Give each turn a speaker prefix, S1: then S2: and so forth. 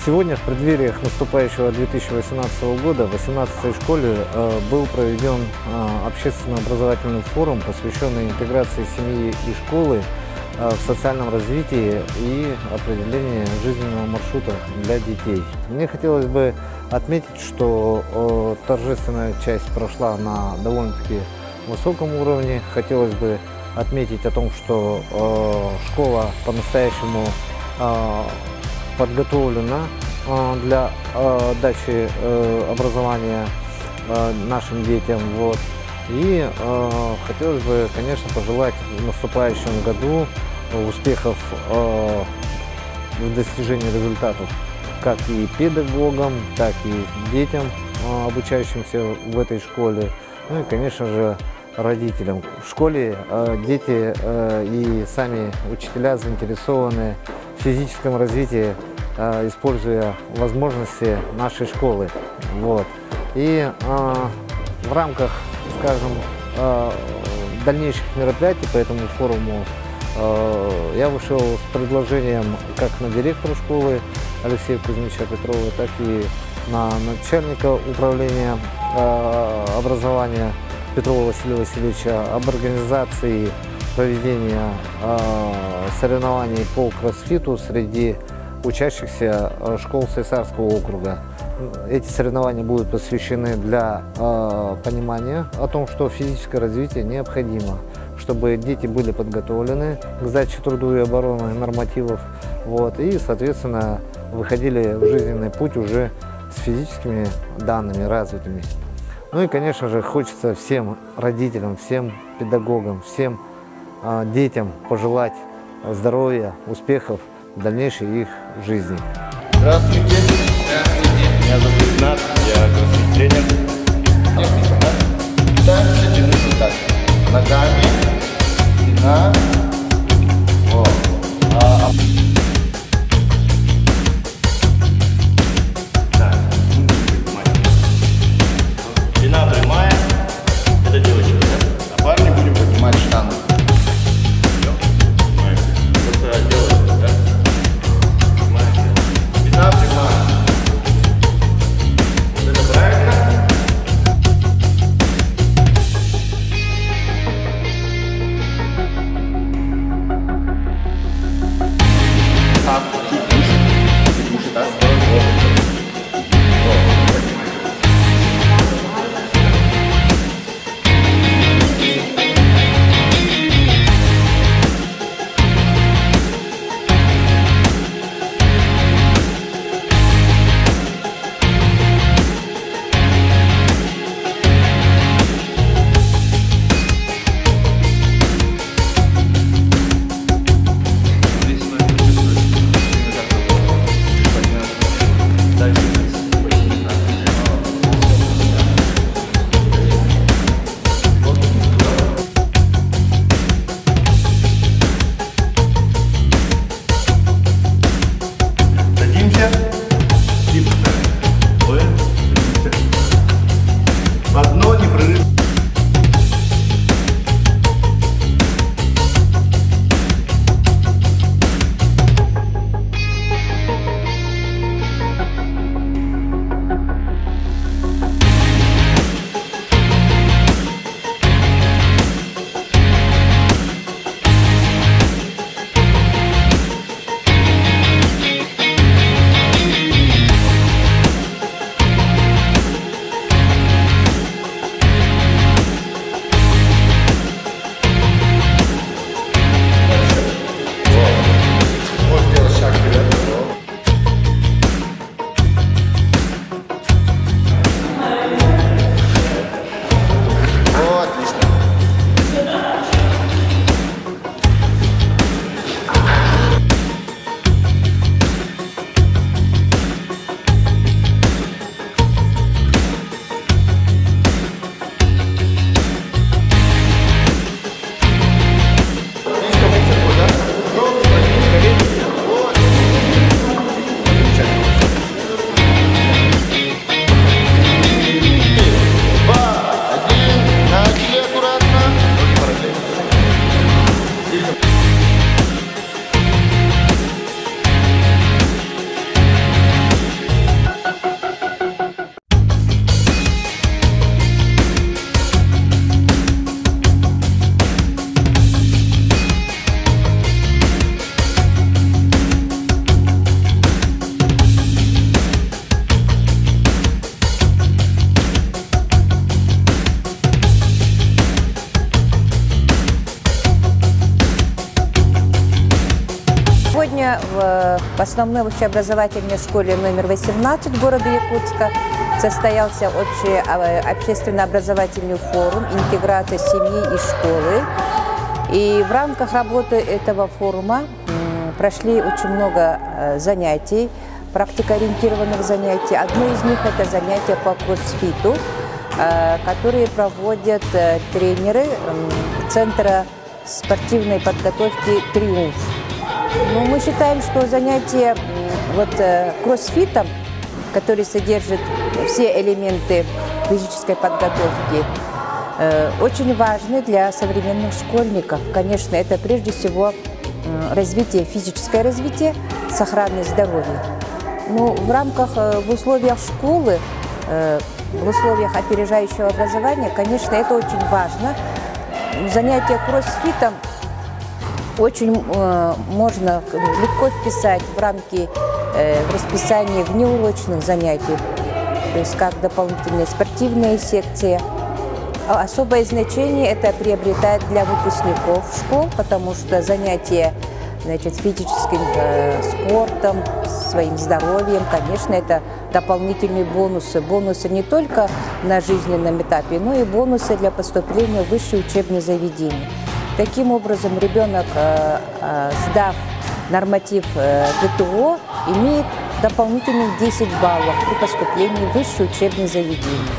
S1: Сегодня в преддверии наступающего 2018 года в 18-й школе был проведен общественно-образовательный форум, посвященный интеграции семьи и школы в социальном развитии и определении жизненного маршрута для детей. Мне хотелось бы отметить, что торжественная часть прошла на довольно-таки высоком уровне. Хотелось бы отметить о том, что школа по-настоящему подготовлена для дачи образования нашим детям. Вот. И хотелось бы, конечно, пожелать в наступающем году успехов в достижении результатов как и педагогам, так и детям, обучающимся в этой школе, ну и, конечно же, родителям. В школе дети и сами учителя заинтересованы в физическом развитии, используя возможности нашей школы. Вот. И в рамках, скажем, дальнейших мероприятий по этому форуму я вышел с предложением как на директора школы Алексея Кузьмича Петрова, так и на начальника управления образования Петрова Василия Васильевича об организации проведения соревнований по кроссфиту среди учащихся школ Сайсарского округа. Эти соревнования будут посвящены для понимания о том, что физическое развитие необходимо, чтобы дети были подготовлены к сдаче труда и обороны нормативов, вот, и, соответственно, выходили в жизненный путь уже с физическими данными развитыми. Ну и, конечно же, хочется всем родителям, всем педагогам, всем детям пожелать здоровья, успехов в дальнейшей их жизни.
S2: Здравствуйте. Здравствуйте. Меня зовут Игнат, я кроссфит-тренер. Техника, да? Питаемся, тянуться так. Ногами. Спина. Вот. Спина прямая. Это девочка, да? А парни будем поднимать штангу.
S3: Сегодня в основной общеобразовательной школе номер 18 города Якутска состоялся общественно-образовательный форум «Интеграция семьи и школы». И в рамках работы этого форума прошли очень много занятий, практикоориентированных занятий. Одно из них – это занятия по кроссфиту, которые проводят тренеры Центра спортивной подготовки «Триумф». Но мы считаем, что занятия кроссфитом, который содержит все элементы физической подготовки, очень важны для современных школьников. Конечно, это прежде всего физическое развитие, сохранность здоровья. Но в условиях школы, в условиях опережающего образования, конечно, это очень важно. Занятия кроссфитом очень можно легко вписать в рамки расписания внеурочных занятий, то есть как дополнительные спортивные секции. Особое значение это приобретает для выпускников школ, потому что занятия физическим спортом, своим здоровьем, конечно, это дополнительные бонусы. Бонусы не только на жизненном этапе, но и бонусы для поступления в высшее учебное заведение. Таким образом, ребенок, сдав норматив ГТО, имеет дополнительных 10 баллов при поступлении в высшее учебное заведение.